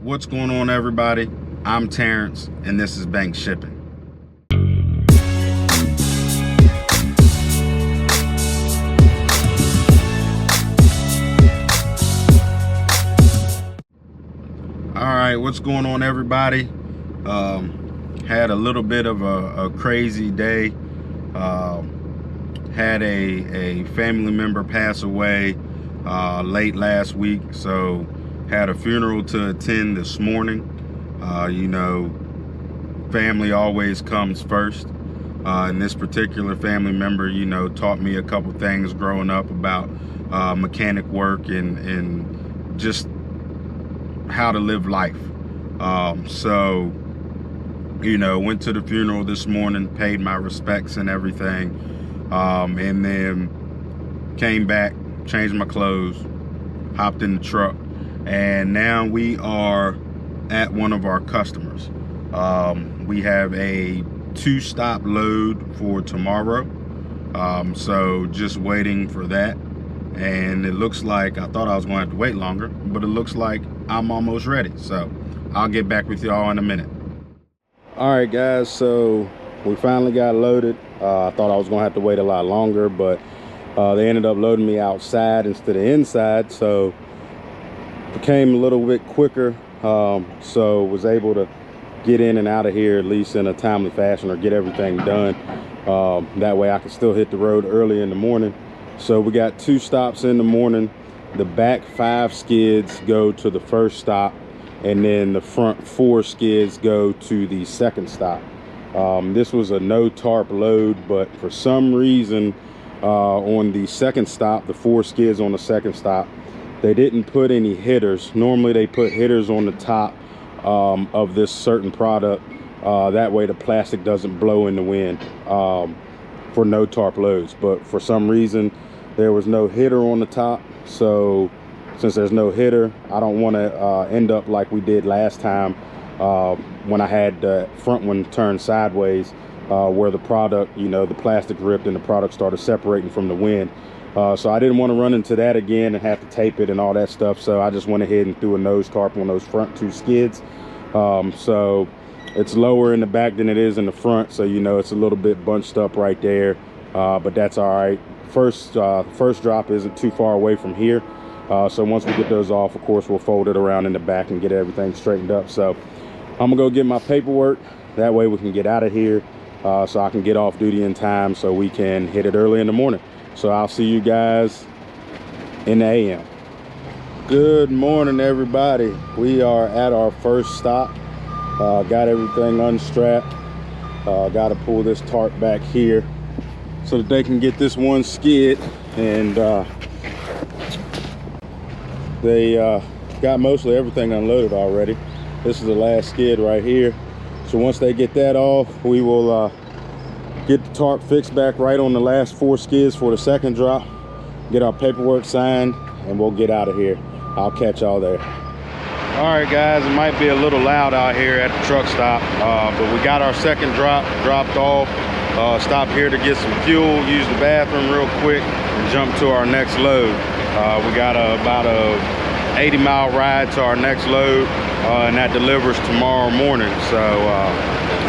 What's going on, everybody? I'm Terrence, and this is Bank Shipping. All right, what's going on, everybody? Had a little bit of a crazy day. Had a family member pass away late last week, so had a funeral to attend this morning. You know, family always comes first. And this particular family member, you know, taught me a couple things growing up about mechanic work and just how to live life. So, you know, went to the funeral this morning, paid my respects and everything, and then came back, changed my clothes, hopped in the truck, and now we are at one of our customers. We have a 2-stop load for tomorrow, so just waiting for that. And it looks like, I thought I was going to have to wait longer, but it looks like I'm almost ready. So I'll get back with y'all in a minute. All right, guys, so we finally got loaded. I thought I was going to have to wait a lot longer, but they ended up loading me outside instead of inside, so it became a little bit quicker. So was able to get in and out of here at least in a timely fashion, or get everything done. That way I can still hit the road early in the morning. So we got 2 stops in the morning. The back 5 skids go to the first stop, and then the front 4 skids go to the second stop. This was a no tarp load, but for some reason on the second stop, the 4 skids on the second stop, they didn't put any hitters. Normally they put hitters on the top of this certain product. That way the plastic doesn't blow in the wind for no tarp loads. But for some reason there was no hitter on the top. So since there's no hitter, I don't want to end up like we did last time when I had the front one turned sideways, where the product, you know, the plastic ripped and the product started separating from the wind. So I didn't want to run into that again and have to tape it and all that stuff. So I just went ahead and threw a nose tarp on those front 2 skids. So it's lower in the back than it is in the front. So, you know, it's a little bit bunched up right there, but that's all right. First drop isn't too far away from here. So once we get those off, of course, we'll fold it around in the back and get everything straightened up. So I'm gonna go get my paperwork. That way we can get out of here, so I can get off duty in time so we can hit it early in the morning. So I'll see you guys in the AM. Good morning, everybody. We are at our first stop. Got everything unstrapped. Got to pull this tarp back here so that they can get this one skid, and they got mostly everything unloaded already. This is the last skid right here. So once they get that off, we will get the tarp fixed back right on the last 4 skids for the second drop, get our paperwork signed, and we'll get out of here. I'll catch y'all there. All right, guys, it might be a little loud out here at the truck stop, but we got our second drop dropped off. Stopped here to get some fuel, use the bathroom real quick, and jump to our next load. We got about a 80-mile ride to our next load, and that delivers tomorrow morning. So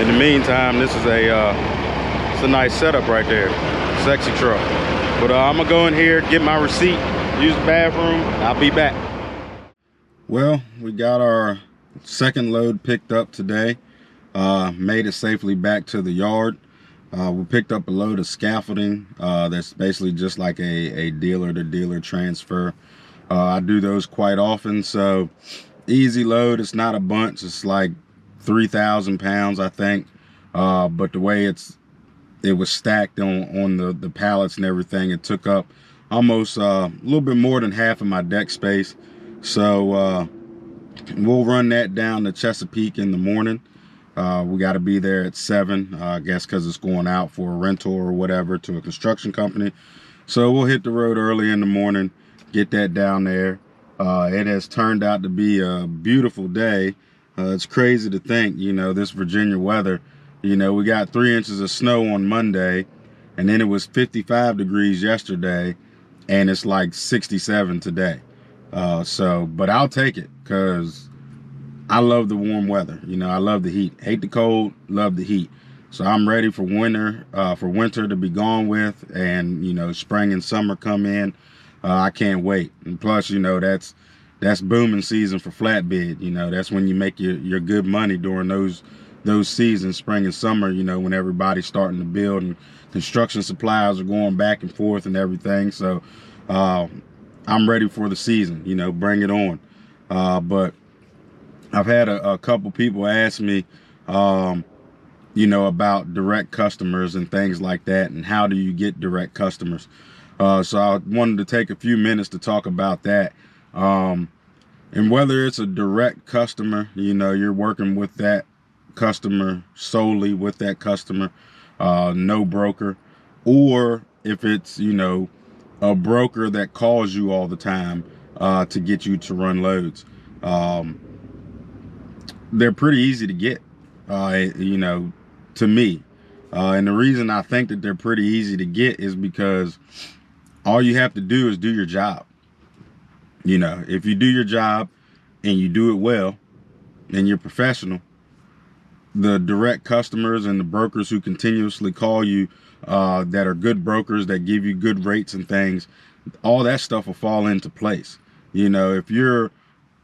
in the meantime, this is it's a nice setup right there. Sexy truck. But I'm gonna go in here, get my receipt, use the bathroom. I'll be back. Well, we got our second load picked up today. Made it safely back to the yard. We picked up a load of scaffolding. That's basically just like a dealer-to-dealer transfer. I do those quite often, so easy load. It's not a bunch. It's like 3,000 pounds, I think. But the way it was stacked on the pallets and everything, it took up almost a little bit more than half of my deck space. So we'll run that down to Chesapeake in the morning. We got to be there at 7, I guess, because it's going out for a rental or whatever to a construction company. So we'll hit the road early in the morning, get that down there. It has turned out to be a beautiful day. It's crazy to think, you know, this Virginia weather. You know, we got 3 inches of snow on Monday, and then it was 55 degrees yesterday, and it's like 67 today. But I'll take it, because I love the warm weather. You know, I love the heat. Hate the cold, love the heat. So I'm ready for winter to be gone with, and you know, spring and summer come in. I can't wait. And plus, you know, that's booming season for flatbed. You know, that's when you make your good money during those seasons, spring and summer. You know, when everybody's starting to build and construction supplies are going back and forth and everything. So I'm ready for the season. You know, bring it on. But I've had a couple people ask me, you know, about direct customers and things like that, and how do you get direct customers. So I wanted to take a few minutes to talk about that. And whether it's a direct customer, you know, you're working with that customer solely with that customer, no broker, or if it's, you know, a broker that calls you all the time to get you to run loads. They're pretty easy to get, you know, to me. And the reason I think that they're pretty easy to get is because all you have to do is do your job. You know, if you do your job and you do it well and you're professional, the direct customers and the brokers who continuously call you, that are good brokers that give you good rates and things, all that stuff will fall into place. You know, if you're,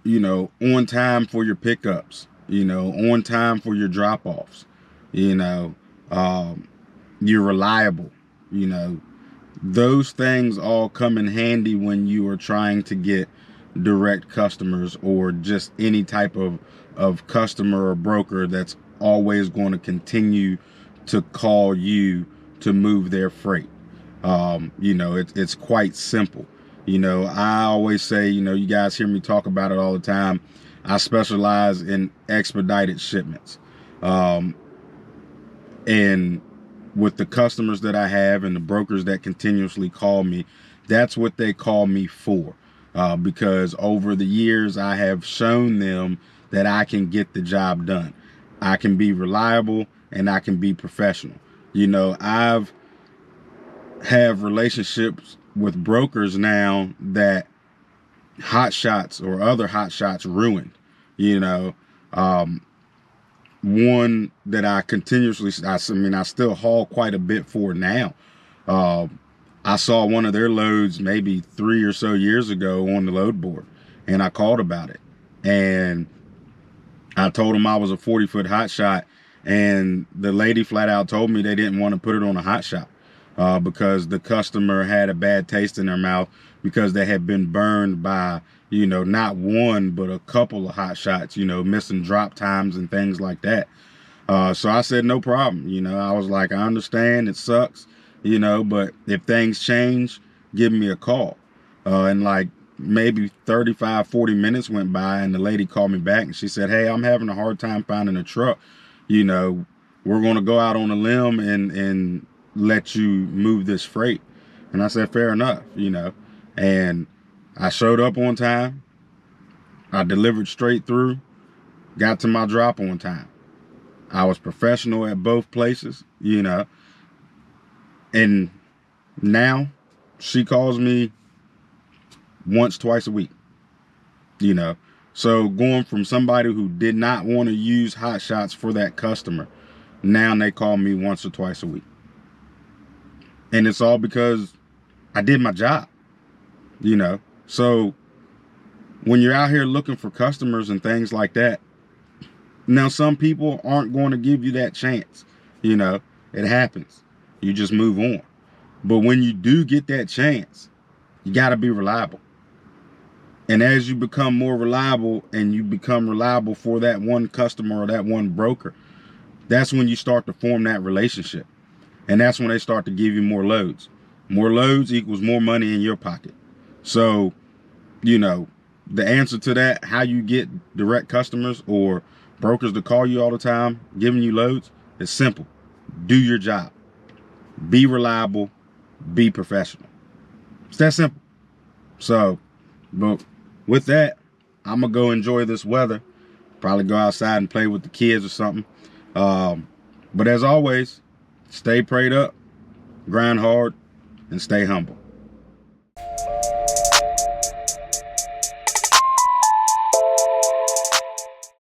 you know, on time for your pickups, you know, on time for your drop-offs, you know, you're reliable, you know, those things all come in handy when you are trying to get direct customers, or just any type of customer or broker that's always going to continue to call you to move their freight. You know, it's quite simple. You know, I always say, you know, you guys hear me talk about it all the time. I specialize in expedited shipments. And with the customers that I have and the brokers that continuously call me, that's what they call me for. Because over the years, I have shown them that I can get the job done. I can be reliable and I can be professional. You know, I've have relationships with brokers now that Hotshots or other Hotshots ruined. You know, one that I continuously, I mean, I still haul quite a bit for now. I saw one of their loads maybe 3 or so years ago on the load board, and I called about it. And I told them I was a 40-foot Hotshot, and the lady flat out told me they didn't want to put it on a Hotshot because the customer had a bad taste in their mouth because they had been burned by, you know, not one, but a couple of Hotshots, you know, missing drop times and things like that. So I said, no problem. You know, I was like, I understand it sucks, you know, but if things change, give me a call. And like maybe 35, 40 minutes went by, and the lady called me back and she said, hey, I'm having a hard time finding a truck. You know, we're going to go out on a limb and let you move this freight. And I said, fair enough, you know, and I showed up on time. I delivered straight through, got to my drop on time. I was professional at both places, you know, and now she calls me once, twice a week, you know. So going from somebody who did not want to use Hotshots for that customer, now they call me once or twice a week. And it's all because I did my job, you know. So when you're out here looking for customers and things like that, now some people aren't going to give you that chance, you know. It happens. You just move on. But when you do get that chance, you got to be reliable. And as you become more reliable and you become reliable for that one customer or that one broker, that's when you start to form that relationship. And that's when they start to give you more loads. More loads equals more money in your pocket. So, you know, the answer to that, how you get direct customers or brokers to call you all the time, giving you loads, is simple. Do your job. Be reliable. Be professional. It's that simple. So, but with that, I'm going to go enjoy this weather. Probably go outside and play with the kids or something. But as always, stay prayed up, grind hard, and stay humble.